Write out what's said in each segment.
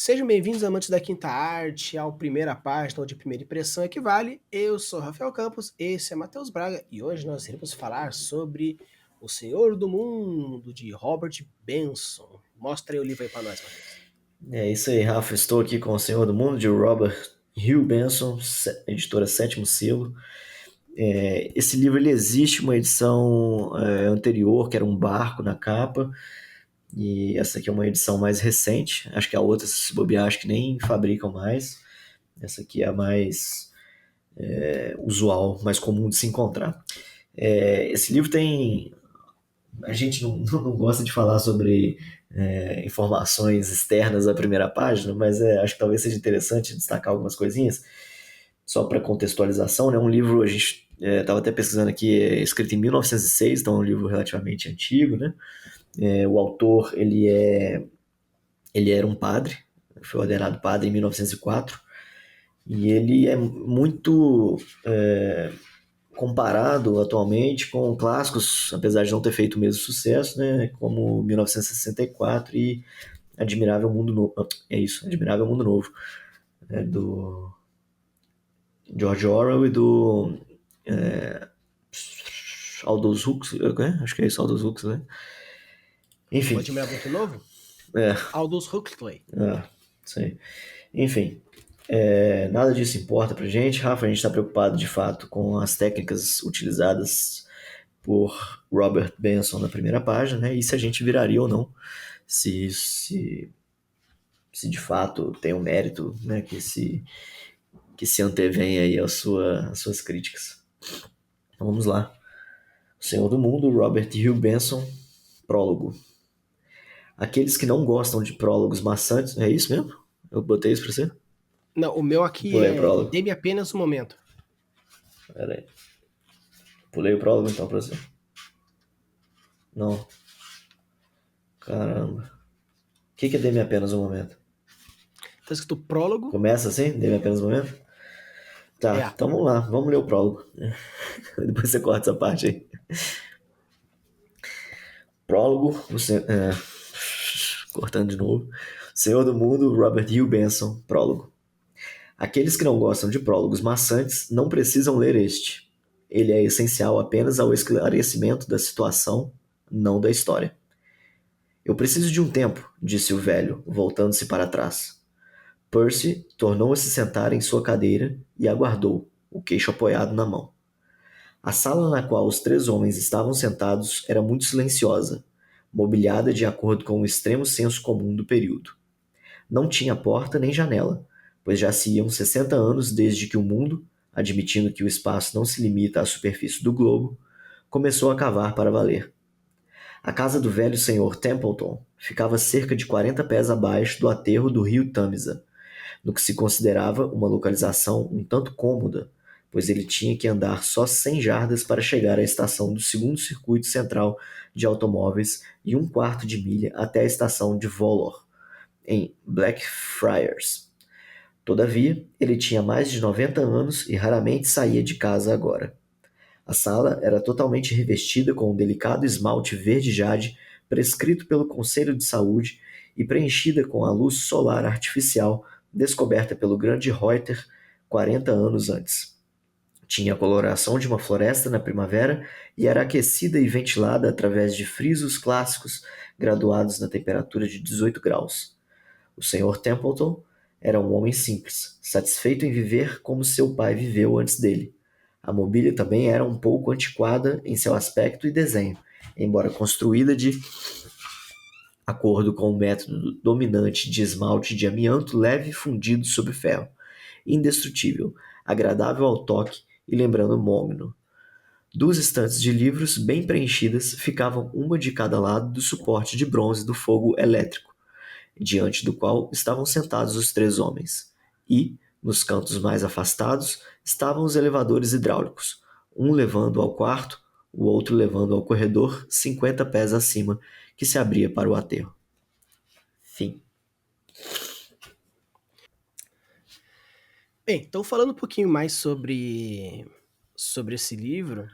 Sejam bem-vindos, amantes da quinta arte, ao Primeira Página, onde primeira impressão equivale. Eu sou Rafael Campos, esse é Matheus Braga, e hoje nós iremos falar sobre O Senhor do Mundo, de Robert Benson. Mostra aí o livro aí pra nós, Matheus. É isso aí, Rafa. Estou aqui com o Senhor do Mundo, de Robert Hugh Benson, editora Sétimo Selo. Esse livro ele existe uma edição anterior, que era um barco na capa, e essa aqui é uma edição mais recente. Acho que a outra, se bobear, acho que nem fabricam mais. Essa aqui é a mais usual, mais comum de se encontrar. Esse livro tem. A gente não gosta de falar sobre informações externas à primeira página, mas acho que talvez seja interessante destacar algumas coisinhas, só para contextualização, né? Um livro, a gente estava até pesquisando aqui, é escrito em 1906, então é um livro relativamente antigo, né? O autor, ele era um padre, foi ordenado padre em 1904, e ele é muito comparado atualmente com clássicos, apesar de não ter feito o mesmo sucesso, né, como 1964 e Admirável Mundo Novo. É isso, Admirável Mundo Novo, do George Orwell e do Aldous Huxley, acho que é isso, Aldous Huxley, né? O Enfim, Admirável Muito Novo? é, Aldous Huxley. isso aí. Enfim, nada disso importa pra gente, Rafa. A gente está preocupado de fato com as técnicas utilizadas por Robert Benson na primeira página, né? E se a gente viraria ou não, se, se, se de fato tem um mérito, né? Que se antevém aí às suas críticas. Então vamos lá. O Senhor do Mundo, Robert Hugh Benson, prólogo. Aqueles que não gostam de prólogos maçantes, é isso mesmo? Eu botei isso pra você? Não, o meu aqui Pulei o é prólogo. Dê-me apenas um momento. Pera aí. Pulei o prólogo então pra você. Não. Caramba. O que é Dê-me apenas um momento? Tá escrito prólogo. Começa assim? Dê-me apenas um momento? Tá, É. então vamos lá. Vamos ler o prólogo. Depois você corta essa parte aí. Prólogo. Cortando de novo. Senhor do Mundo, Robert Hugh Benson. Prólogo. Aqueles que não gostam de prólogos maçantes não precisam ler este. Ele é essencial apenas ao esclarecimento da situação, não da história. Eu preciso de um tempo, disse o velho, voltando-se para trás. Percy tornou-se sentar em sua cadeira e aguardou, o queixo apoiado na mão. A sala na qual os três homens estavam sentados era muito silenciosa, mobiliada de acordo com o extremo senso comum do período. Não tinha porta nem janela, pois já se iam 60 anos desde que o mundo, admitindo que o espaço não se limita à superfície do globo, começou a cavar para valer. A casa do velho senhor Templeton ficava cerca de 40 pés abaixo do aterro do rio Tamisa, no que se considerava uma localização um tanto cômoda, pois ele tinha que andar só 100 jardas para chegar à estação do segundo circuito central de automóveis e um quarto de milha até a estação de Vollor, em Blackfriars. Todavia, ele tinha mais de 90 anos e raramente saía de casa agora. A sala era totalmente revestida com um delicado esmalte verde jade prescrito pelo Conselho de Saúde e preenchida com a luz solar artificial descoberta pelo grande Reuter 40 anos antes. Tinha a coloração de uma floresta na primavera e era aquecida e ventilada através de frisos clássicos graduados na temperatura de 18 graus. O Sr. Templeton era um homem simples, satisfeito em viver como seu pai viveu antes dele. A mobília também era um pouco antiquada em seu aspecto e desenho, embora construída de acordo com o método dominante de esmalte de amianto leve fundido sobre ferro, indestrutível, agradável ao toque e lembrando mogno. Duas estantes de livros bem preenchidas ficavam uma de cada lado do suporte de bronze do fogo elétrico, diante do qual estavam sentados os três homens. E, nos cantos mais afastados, estavam os elevadores hidráulicos, um levando ao quarto, o outro levando ao corredor 50 pés acima, que se abria para o aterro. Fim. Bem, então falando um pouquinho mais sobre esse livro,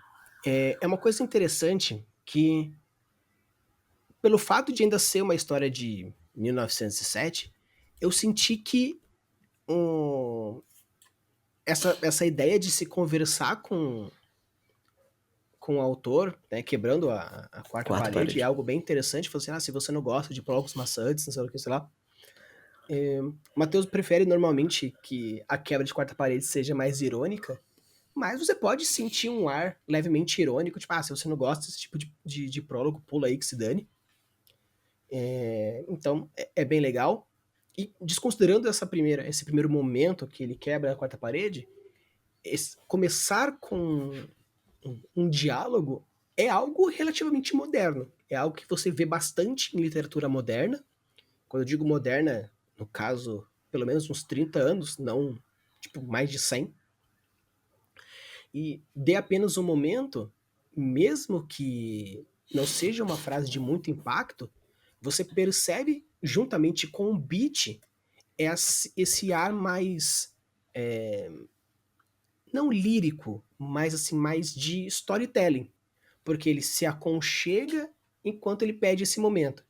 é uma coisa interessante que, pelo fato de ainda ser uma história de 1907, eu senti que um, essa ideia de se conversar com o autor, né, quebrando a quarta Quarta parede, é parede. algo bem interessante. Falou assim, se você não gosta de prólogos maçantes, não sei o que, sei lá. O Matheus prefere normalmente que a quebra de quarta parede seja mais irônica, mas você pode sentir um ar levemente irônico, tipo, se você não gosta desse tipo de prólogo, pula aí que se dane. Então, é bem legal. E desconsiderando esse primeiro momento que ele quebra a quarta parede, começar com um diálogo é algo relativamente moderno. É algo que você vê bastante em literatura moderna. Quando eu digo moderna, no caso, pelo menos uns 30 anos, não tipo mais de 100. E dê apenas um momento, mesmo que não seja uma frase de muito impacto, você percebe, juntamente com o beat, esse ar mais. é, não lírico, mas assim, mais de storytelling. Porque ele se aconchega enquanto ele pede esse momento.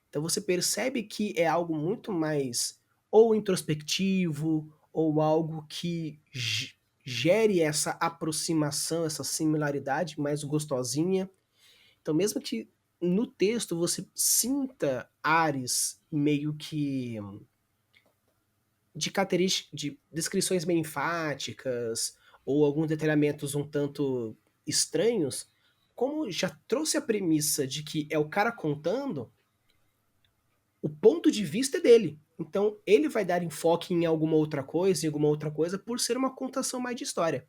Então você percebe que é algo muito mais ou introspectivo, ou algo que gere essa aproximação, essa similaridade mais gostosinha. Então, mesmo que no texto você sinta ares meio que de descrições meio enfáticas, ou alguns detalhamentos um tanto estranhos, como já trouxe a premissa de que é o cara contando, o ponto de vista é dele. Então, ele vai dar enfoque em alguma outra coisa, por ser uma contação mais de história.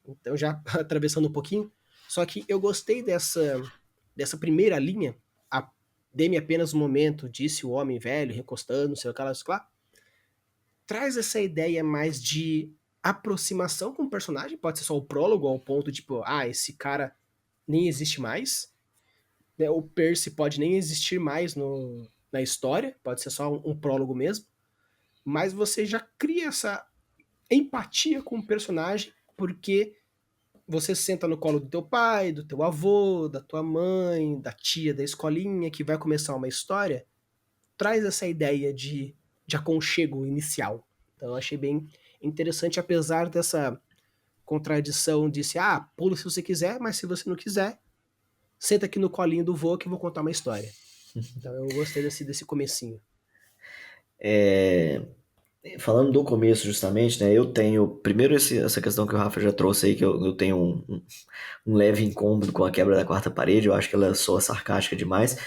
Então, já atravessando um pouquinho, só que eu gostei dessa primeira linha, a, dê-me apenas um momento, disse o homem velho, recostando, não sei o que lá, traz essa ideia mais de aproximação com o personagem, pode ser só o prólogo, ao ponto de, tipo, esse cara nem existe mais, né? O Percy pode nem existir mais na história, pode ser só um prólogo mesmo, mas você já cria essa empatia com o personagem, porque você senta no colo do teu pai, do teu avô, da tua mãe, da tia da escolinha, que vai começar uma história, traz essa ideia de aconchego inicial. Então eu achei bem interessante, apesar dessa contradição de se, pula se você quiser, mas se você não quiser, senta aqui no colinho do vô que eu vou contar uma história. Então eu gostei desse comecinho. É, falando do começo, justamente, né? Eu tenho, primeiro, essa questão que o Rafa já trouxe aí, que eu tenho um leve incômodo com a quebra da quarta parede, eu acho que ela soa sarcástica demais.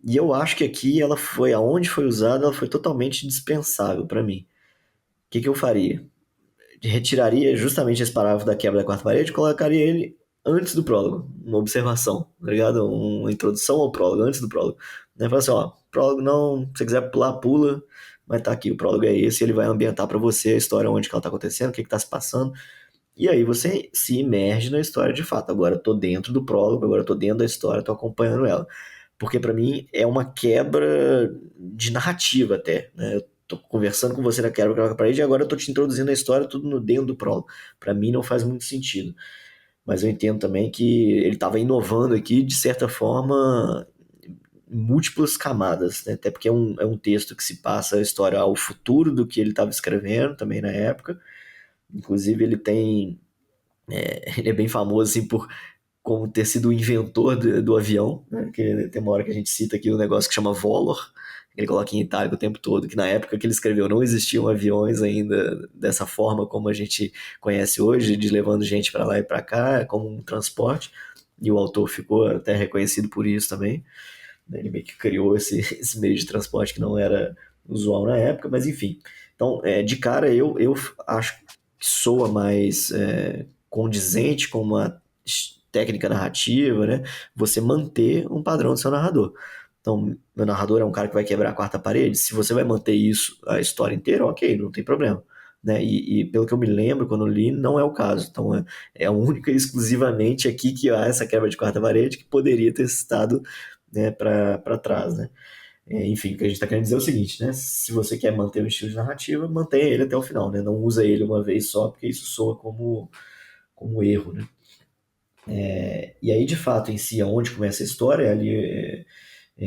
E eu acho que aqui ela foi, aonde foi usada, ela foi totalmente dispensável pra mim. O que que eu faria? Retiraria justamente esse parágrafo da quebra da quarta parede e colocaria ele antes do prólogo, uma observação, tá ligado? Uma introdução ao prólogo, antes do prólogo. Né? Fala assim, ó, prólogo não, se você quiser pular, pula, mas tá aqui, o prólogo é esse, ele vai ambientar pra você a história, onde que ela tá acontecendo, o que que tá se passando, e aí você se imerge na história de fato. Agora eu tô dentro do prólogo, agora eu tô dentro da história, tô acompanhando ela. Porque pra mim é uma quebra de narrativa até, né? Eu tô conversando com você na quebra da parede e agora eu tô te introduzindo a história tudo no dentro do prólogo. Pra mim não faz muito sentido. Mas eu entendo também que ele tava inovando aqui, de certa forma, em múltiplas camadas, né? Até porque é um texto que se passa a história ao futuro do que ele estava escrevendo também na época. Inclusive ele tem ele é bem famoso assim por como ter sido o inventor do avião, né? Que tem uma hora que a gente cita aqui um negócio que chama Volor, que ele coloca em itálico o tempo todo, que na época que ele escreveu não existiam aviões ainda dessa forma como a gente conhece hoje, de levando gente para lá e para cá, como um transporte, e o autor ficou até reconhecido por isso também, né? Ele meio que criou esse meio de transporte que não era usual na época, mas enfim. Então, de cara, eu acho que soa mais condizente com uma técnica narrativa, né? Você manter um padrão do seu narrador. Então, meu narrador é um cara que vai quebrar a quarta parede. Se você vai manter isso a história inteira, ok, não tem problema. Né? E pelo que eu me lembro, quando eu li, não é o caso. Então, é única e exclusivamente aqui que há essa quebra de quarta parede que poderia ter estado, né, para trás, né? Enfim, o que a gente está querendo dizer é o seguinte, né? Se você quer manter o estilo de narrativa, mantenha ele até o final, né? Não usa ele uma vez só, porque isso soa como erro, né? E aí, de fato, em si, aonde começa a história, ali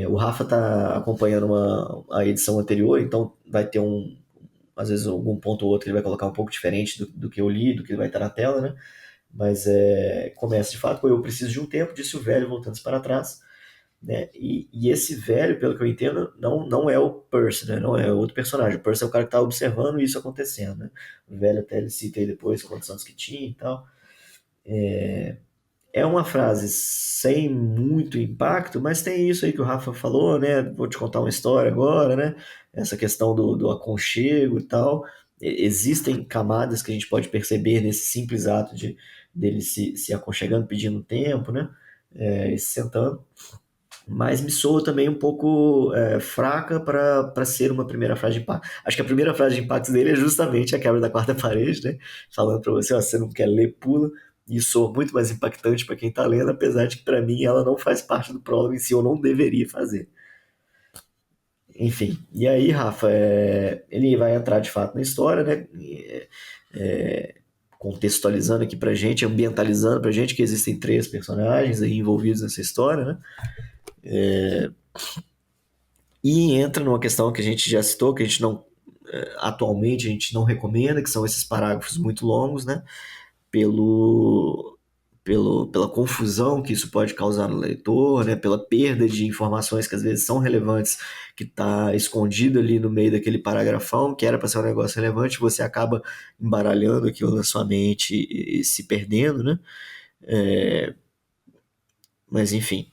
O Rafa tá acompanhando a edição anterior, então vai ter às vezes algum ponto ou outro ele vai colocar um pouco diferente do que eu li, do que vai estar na tela, né? Mas começa de fato com eu preciso de um tempo, disse o velho voltando para trás, né? E esse velho, pelo que eu entendo, não é o Percy, né? Não é outro personagem. O Percy é o cara que tá observando isso acontecendo, né? O velho até ele cita aí depois quantos anos que tinha e tal. É uma frase sem muito impacto, mas tem isso aí que o Rafa falou, né? Vou te contar uma história agora, né? Essa questão do aconchego e tal. Existem camadas que a gente pode perceber nesse simples ato dele se aconchegando, pedindo tempo, né? E se sentando. Mas me soa também um pouco fraca para ser uma primeira frase de impacto. Acho que a primeira frase de impacto dele é justamente a quebra da quarta parede, né? Falando para você, ó, você não quer ler, pula. E soa muito mais impactante para quem está lendo, apesar de que para mim ela não faz parte do prólogo em si, eu não deveria fazer. Enfim, e aí, Rafa, ele vai entrar de fato na história, né? Contextualizando aqui pra gente, ambientalizando pra gente que existem três personagens aí envolvidos nessa história, né? E entra numa questão que a gente já citou, que a gente não, atualmente a gente não recomenda, que são esses parágrafos muito longos, né? Pela confusão que isso pode causar no leitor, né? Pela perda de informações que às vezes são relevantes, que está escondido ali no meio daquele paragrafão, que era para ser um negócio relevante, você acaba embaralhando aquilo na sua mente e se perdendo, né? Mas enfim.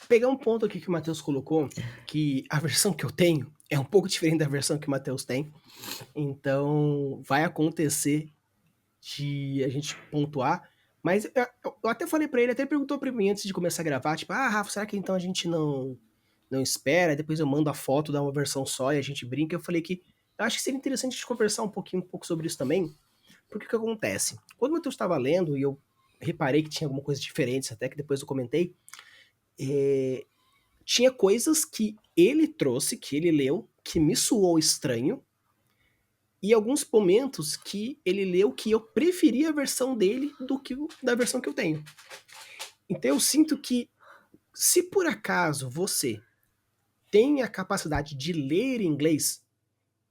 Pegar um ponto aqui que o Matheus colocou, que a versão que eu tenho é um pouco diferente da versão que o Matheus tem. Então, vai acontecer de a gente pontuar. Mas eu até falei pra ele, até perguntou pra mim antes de começar a gravar, tipo, Rafa, será que então a gente não espera? Depois eu mando a foto, dá uma versão só e a gente brinca. Eu falei que eu acho que seria interessante a gente conversar um pouco sobre isso também. Porque o que acontece? Quando o Matheus estava lendo e eu reparei que tinha alguma coisa diferente, até que depois eu comentei, tinha coisas que ele trouxe, que ele leu, que me soou estranho, e alguns momentos que ele leu que eu preferia a versão dele do que da versão que eu tenho. Então eu sinto que, se por acaso você tem a capacidade de ler inglês,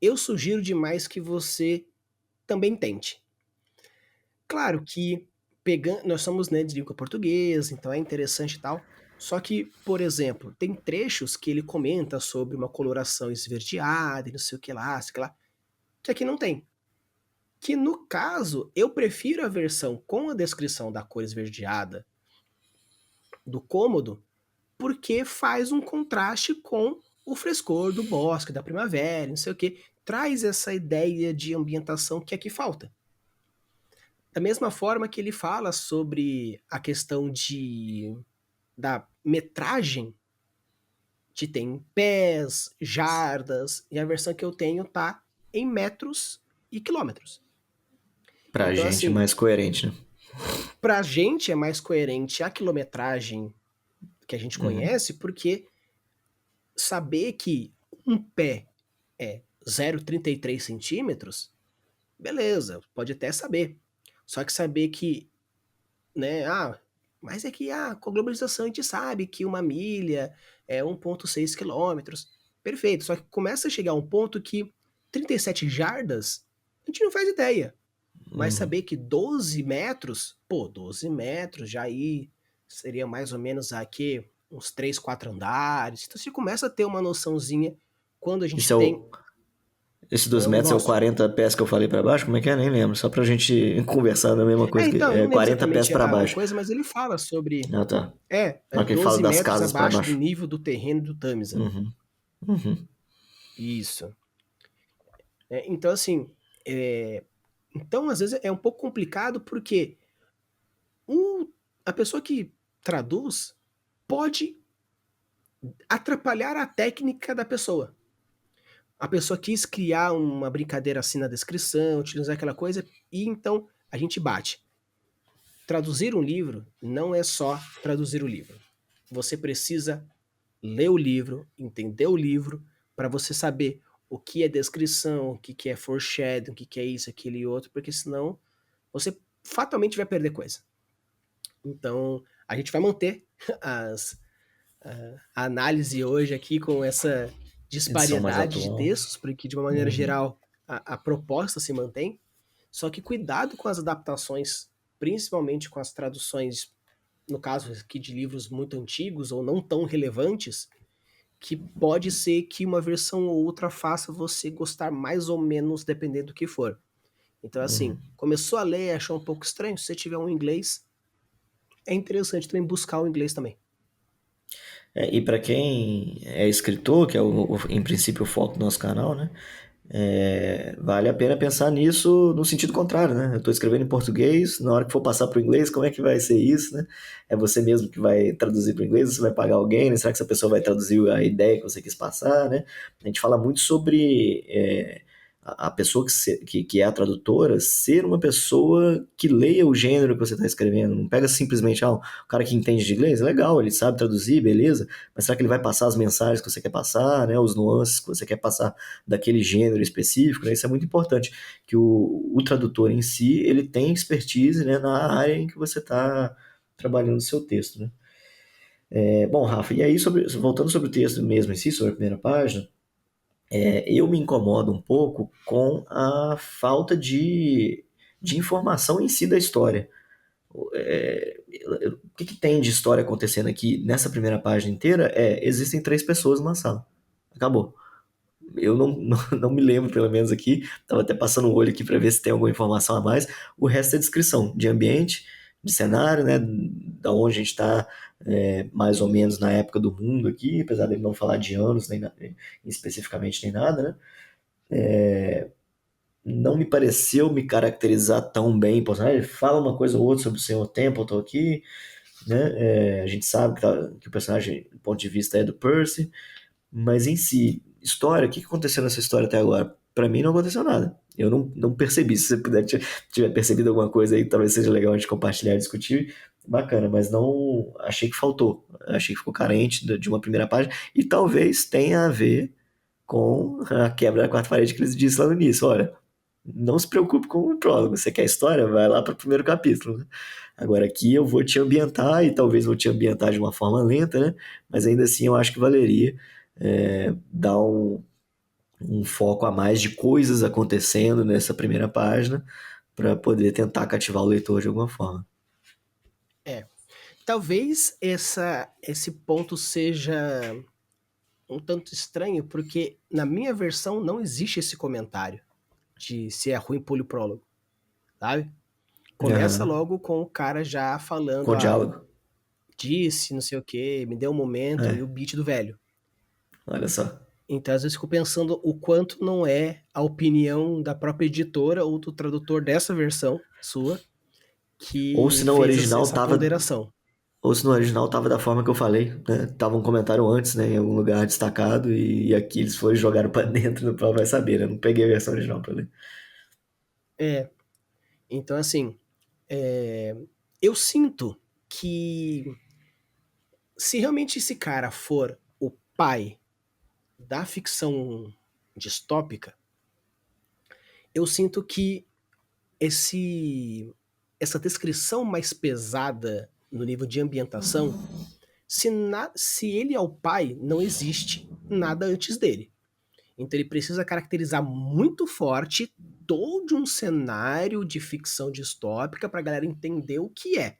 eu sugiro demais que você também tente. Claro que nós somos, né, de língua portuguesa, então é interessante e tal. Só que, por exemplo, tem trechos que ele comenta sobre uma coloração esverdeada e não sei o que lá, que aqui não tem. Que no caso, eu prefiro a versão com a descrição da cor esverdeada do cômodo, porque faz um contraste com o frescor do bosque, da primavera, não sei o que. Traz essa ideia de ambientação que aqui falta. Da mesma forma que ele fala sobre a questão da metragem, que tem pés, jardas, e a versão que eu tenho tá em metros e quilômetros. Pra Então, gente é assim, mais coerente, né? pra gente é mais coerente a quilometragem que a gente Uhum. conhece, porque saber que um pé é 0,33 centímetros, beleza, pode até saber. Só que saber que, né, mas é que com a globalização a gente sabe que uma milha é 1,6 quilômetros. Perfeito, só que começa a chegar a um ponto que 37 jardas a gente não faz ideia. Mas Uhum. saber que 12 metros, pô, 12 metros já aí seria mais ou menos aqui uns 3, 4 andares. Então você começa a ter uma noçãozinha quando a Esse gente é tem esse dos o metros é o nosso. 40 pés que eu falei pra baixo? Como é que é? Nem lembro. Só pra gente conversar da mesma coisa que Então, eu é não lembro 40 pés exatamente pra a baixo. coisa, mas ele fala sobre. Ah, tá. Na hora que ele fala 12 das metros casas pra abaixo do baixo. nível do terreno do Tamisa. Uhum. Uhum. Isso. Então, assim. é, Então, às vezes, é um pouco complicado porque o... a pessoa que traduz pode atrapalhar a técnica da pessoa. A pessoa quis criar uma brincadeira assim na descrição, utilizar aquela coisa, e então a gente bate. Traduzir um livro não é só traduzir o livro. Você precisa ler o livro, entender o livro, para você saber o que é descrição, o que é foreshadowing, o que é isso, aquele e outro, porque senão você fatalmente vai perder coisa. Então, A gente vai manter a análise hoje aqui com essa Edição mais disparidade de atual. textos, porque de uma maneira Uhum, geral a proposta se mantém, só que cuidado com as adaptações, principalmente com as traduções, no caso aqui de livros muito antigos ou não tão relevantes, que pode ser que uma versão ou outra faça você gostar mais ou menos dependendo do que for. Então, assim, uhum. começou a ler e achou um pouco estranho, se você tiver um inglês, é interessante também buscar o inglês também. E para quem é escritor, que é em princípio o foco do nosso canal, né? Vale a pena pensar nisso no sentido contrário, né? Eu estou escrevendo em português, na hora que for passar para o inglês, como é que vai ser isso, né? É você mesmo que vai traduzir para o inglês, você vai pagar alguém, né? Será que essa pessoa vai traduzir a ideia que você quis passar, né? A gente fala muito sobre a pessoa que é a tradutora ser uma pessoa que leia o gênero que você está escrevendo. Não pega simplesmente, o cara que entende de inglês, legal, ele sabe traduzir, beleza, mas será que ele vai passar as mensagens que você quer passar, né? Os nuances que você quer passar daquele gênero específico, né? Isso é muito importante, que o tradutor em si, ele tem expertise, né, na área em que você está trabalhando o seu texto, né? Bom, Rafa, e aí, voltando sobre o texto mesmo em si, sobre a primeira página, eu me incomodo um pouco com a falta de informação em si da história. O que tem de história acontecendo aqui nessa primeira página inteira existem 3 pessoas numa sala. Acabou. Eu não me lembro, pelo menos aqui. Estava até passando o olho aqui para ver se tem alguma informação a mais. O resto é descrição de ambiente, de cenário, né? Da onde a gente está, mais ou menos na época do mundo aqui, apesar dele não falar de anos, especificamente nem nada, né? Não me pareceu me caracterizar tão bem. Pô, ele fala uma coisa ou outra sobre o Senhor Templeton aqui, né? A gente sabe que o personagem, do ponto de vista, é do Percy. Mas em si, história, o que aconteceu nessa história até agora? Pra mim não aconteceu nada. Eu não percebi. Se você puder tiver percebido alguma coisa aí, talvez seja legal a gente compartilhar e discutir. Bacana, mas não achei que faltou. Achei que ficou carente de uma primeira página. E talvez tenha a ver com a quebra da quarta parede que eles disseram lá no início. Olha, não se preocupe com o prólogo. Você quer história? Vai lá para o primeiro capítulo, né? Agora aqui eu vou te ambientar e talvez vou te ambientar de uma forma lenta, né? Mas ainda assim eu acho que valeria dar um foco a mais de coisas acontecendo nessa primeira página para poder tentar cativar o leitor de alguma forma. É. Talvez esse ponto seja um tanto estranho, porque na minha versão não existe esse comentário de se é ruim pule o prólogo, sabe? Começa Aham. logo com o cara já Com falando, o diálogo. disse, não sei o que, me deu um momento, e o É, beat do velho. olha só. Então, às vezes, eu fico pensando o quanto não é a opinião da própria editora ou do tradutor dessa versão sua Ou se que no fez original essa tava ponderação. Ou se no original tava da forma que eu falei, né? Tava um comentário antes, né? Em algum lugar destacado, e aqui eles foram e jogaram pra dentro no prova vai saber, né? Não peguei a versão original pra ler. É, então, assim, é, eu sinto que se realmente esse cara for o pai da ficção distópica, eu sinto que esse essa descrição mais pesada no nível de ambientação, se ele é o pai, não existe nada antes dele. Então ele precisa caracterizar muito forte todo um cenário de ficção distópica para a galera entender o que é.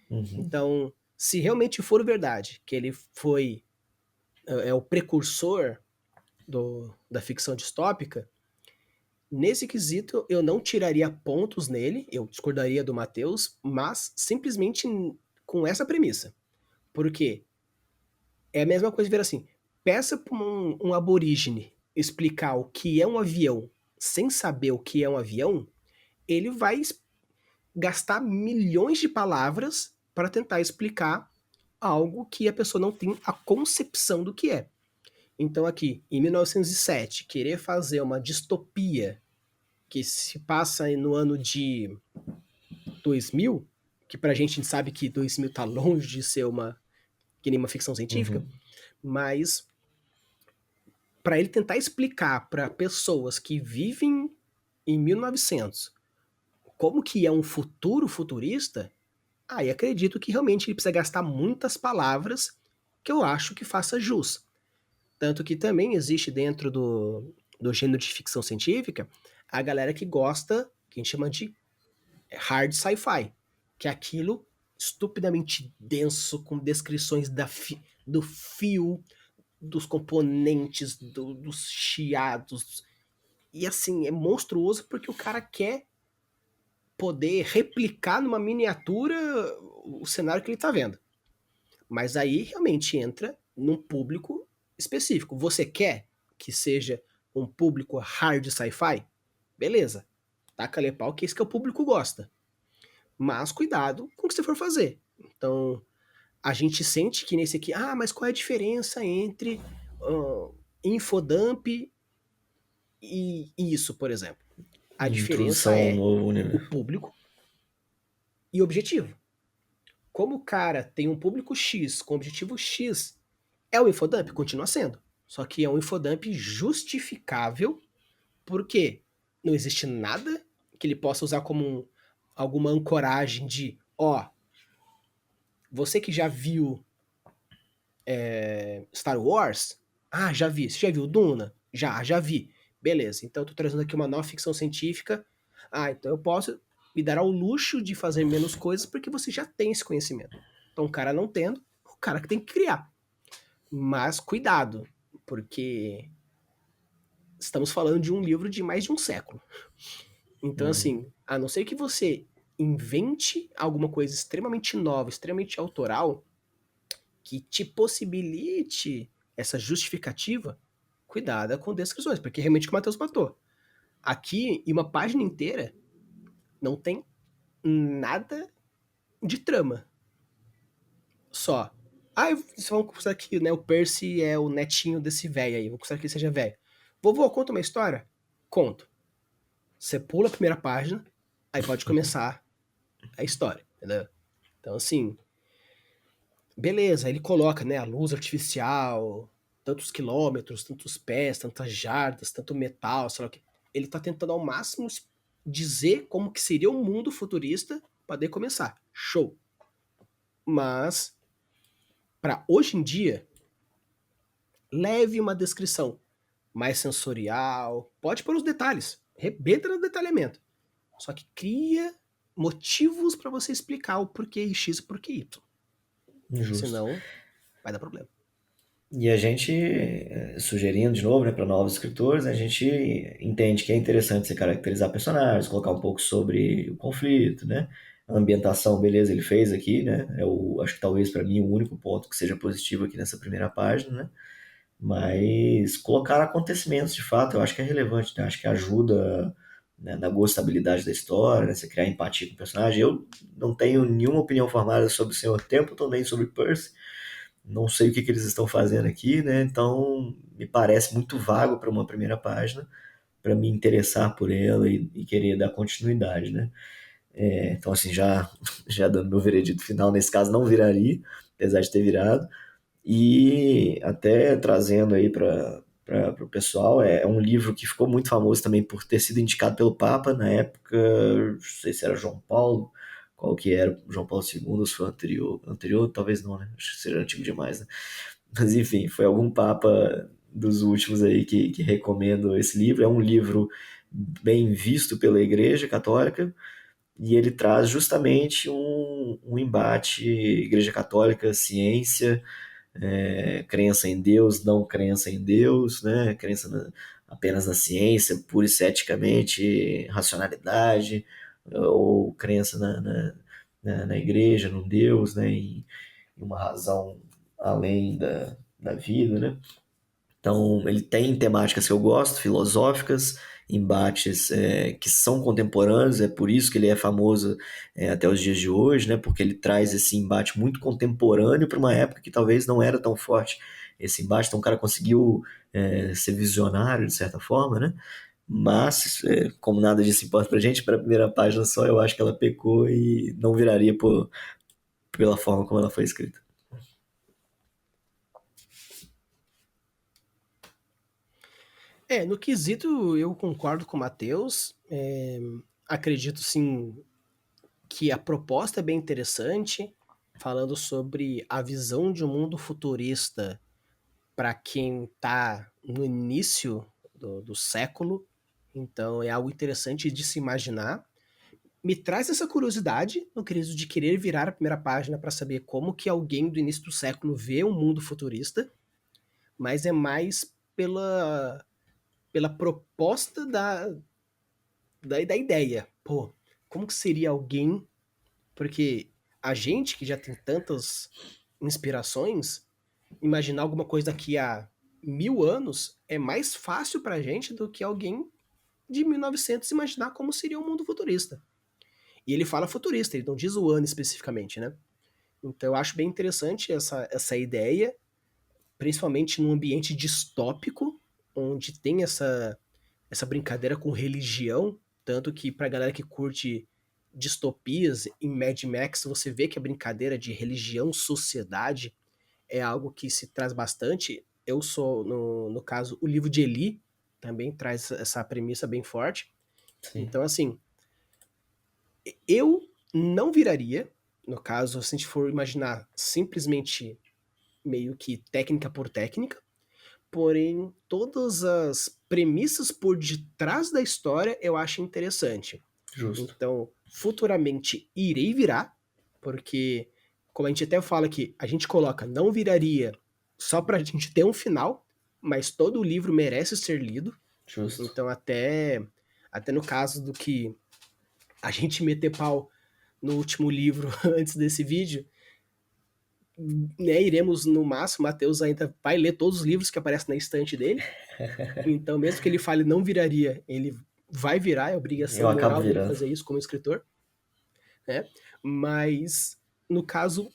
Uhum. Então, se realmente for verdade que ele foi o precursor da ficção distópica, nesse quesito eu não tiraria pontos nele, eu discordaria do Matheus, mas simplesmente com essa premissa. Porque é a mesma coisa ver assim, peça para um aborígene explicar o que é um avião sem saber o que é um avião, ele vai gastar milhões de palavras para tentar explicar algo que a pessoa não tem a concepção do que é. Então aqui, em 1907, querer fazer uma distopia que se passa no ano de 2000, que pra gente sabe que 2000 tá longe de ser que nem uma ficção científica, Uhum. mas para ele tentar explicar para pessoas que vivem em 1900 como que é um futuro futurista, Aí acredito que realmente ele precisa gastar muitas palavras que eu acho que faça jus. Tanto que também existe dentro do gênero de ficção científica a galera que gosta, que a gente chama de hard sci-fi, que é aquilo estupidamente denso, com descrições do fio, dos componentes, dos chiados. E assim, é monstruoso porque o cara quer poder replicar numa miniatura o cenário que ele está vendo. Mas aí realmente entra num público específico. Você quer que seja um público hard sci-fi? Beleza. Taca-lhe pau que esse que o público gosta. Mas cuidado com o que você for fazer. Então, a gente sente que nesse aqui, mas qual é a diferença entre infodump e isso, por exemplo? A diferença Introdução a um é novo o universo. público e objetivo. Como o cara tem um público X com objetivo X, é um infodump? Continua sendo. Só que é um infodump justificável, porque não existe nada que ele possa usar como alguma ancoragem de, você que já viu Star Wars, já vi. Você já viu Duna? Já vi. Beleza, então eu tô trazendo aqui uma nova ficção científica. Então eu posso me dar ao luxo de fazer menos coisas porque você já tem esse conhecimento. Então o cara não tendo, o cara que tem que criar. Mas cuidado, porque estamos falando de um livro de mais de um século. Então, Uhum. assim, a não ser que você invente alguma coisa extremamente nova, extremamente autoral, que te possibilite essa justificativa, cuidado com descrições, porque realmente o que o Matheus matou. Aqui, em uma página inteira, não tem nada de trama. Só. Vamos considerar que, né, o Percy é o netinho desse velho aí. Vamos considerar que ele seja velho. Vovô, conta uma história? Conto. Você pula a primeira página, aí pode começar a história, entendeu? Então, assim, beleza, ele coloca, né, a luz artificial, tantos quilômetros, tantos pés, tantas jardas, tanto metal, sei lá o que. Ele tá tentando ao máximo dizer como que seria um mundo futurista para poder começar. Show. Mas, para hoje em dia, leve uma descrição mais sensorial, pode pôr os detalhes, rebenta no detalhamento. Só que cria motivos para você explicar o porquê X e o porquê Y. Justo. Senão, vai dar problema. E a gente, sugerindo de novo, né, para novos escritores, a gente entende que é interessante você caracterizar personagens, colocar um pouco sobre o conflito, né? A ambientação, beleza, ele fez aqui, né? Acho que talvez para mim o único ponto que seja positivo aqui nessa primeira página, né? Mas colocar acontecimentos de fato, eu acho que é relevante, né? Acho que ajuda, né, na gostabilidade da história, né? Você criar empatia com o personagem. Eu não tenho nenhuma opinião formada sobre o Senhor Templeton, nem sobre Percy. Não sei o que eles estão fazendo aqui, né? Então me parece muito vago para uma primeira página, para me interessar por ela e querer dar continuidade, né? Então, assim, já dando meu veredito final, nesse caso não viraria, apesar de ter virado. E até trazendo aí para o pessoal, é um livro que ficou muito famoso também por ter sido indicado pelo Papa na época, não sei se era João Paulo, qual que era, João Paulo II, ou se foi anterior, talvez não, né? Acho que seria antigo demais, né? Mas enfim, foi algum Papa dos últimos aí que recomendo esse livro. É um livro bem visto pela Igreja Católica, e ele traz justamente um embate Igreja Católica, ciência, crença em Deus, não crença em Deus, né? Apenas na ciência, pura e ceticamente, racionalidade, ou crença na igreja, num Deus, né? Em uma razão além da vida, né? Então, ele tem temáticas que eu gosto, filosóficas, embates que são contemporâneos, é por isso que ele é famoso até os dias de hoje, né? Porque ele traz esse embate muito contemporâneo para uma época que talvez não era tão forte esse embate. Então, o cara conseguiu ser visionário, de certa forma, né? Mas, como nada disso importa pra gente, para a primeira página só, eu acho que ela pecou e não viraria pela forma como ela foi escrita. No quesito eu concordo com o Matheus. Acredito sim que a proposta é bem interessante, falando sobre a visão de um mundo futurista para quem está no início do século. Então é algo interessante de se imaginar. Me traz essa curiosidade, no quesito de querer virar a primeira página para saber como que alguém do início do século vê um mundo futurista, mas é mais pela proposta da ideia. Pô, como que seria alguém? Porque a gente que já tem tantas inspirações, imaginar alguma coisa daqui a 1000 anos é mais fácil pra gente do que alguém de 1900 imaginar como seria um mundo futurista. E ele fala futurista, ele não diz o ano especificamente, né? Então eu acho bem interessante essa ideia, principalmente num ambiente distópico, onde tem essa brincadeira com religião, tanto que pra galera que curte distopias, em Mad Max você vê que a brincadeira de religião, sociedade, é algo que se traz bastante. Eu sou, no caso, o livro de Eli também traz essa premissa bem forte. Sim. Então, assim, eu não viraria, no caso, se a gente for imaginar simplesmente meio que técnica por técnica, porém, todas as premissas por detrás da história eu acho interessante. Justo. Então, futuramente irei virar, porque, como a gente até fala aqui, a gente coloca não viraria só pra gente ter um final, mas todo o livro merece ser lido. Justo. Então, até no caso do que a gente meter pau no último livro antes desse vídeo, né, iremos no máximo, Matheus ainda vai ler todos os livros que aparecem na estante dele. Então, mesmo que ele fale não viraria, ele vai virar, é Eu obrigação acabo moral dele virando. fazer isso como escritor, né? Mas, no caso,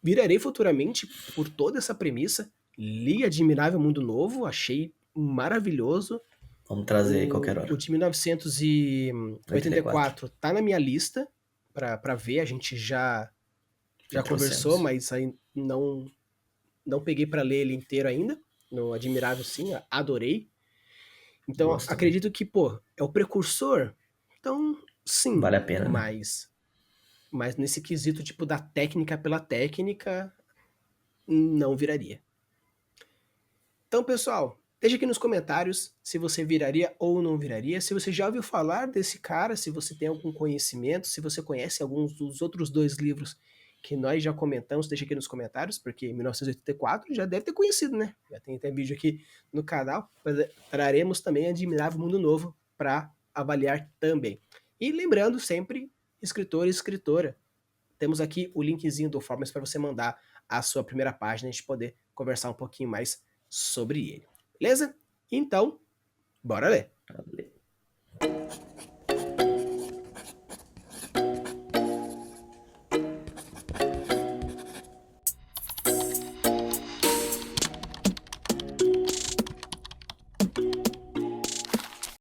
virarei futuramente por toda essa premissa. Li Admirável Mundo Novo, achei maravilhoso. Vamos trazer aí qualquer O hora. de 84. 1984 tá na minha lista para ver, a gente já conversou, Trouxemos. mas aí não peguei para ler ele inteiro ainda. No Admirável, sim, adorei. Então, Gosto também. acredito que, pô, é o precursor. Então, sim, Vale a pena, né? mas nesse quesito, tipo, da técnica pela técnica, não viraria. Então, pessoal, deixa aqui nos comentários se você viraria ou não viraria, se você já ouviu falar desse cara, se você tem algum conhecimento, se você conhece alguns dos outros 2 livros que nós já comentamos, deixa aqui nos comentários, porque 1984 já deve ter conhecido, né? Já tem até vídeo aqui no canal, mas traremos também Admirável Mundo Novo para avaliar também. E lembrando sempre, escritor e escritora, temos aqui o linkzinho do Formas para você mandar a sua primeira página e a gente poder conversar um pouquinho mais sobre ele. Beleza? Então, bora ler. Valeu.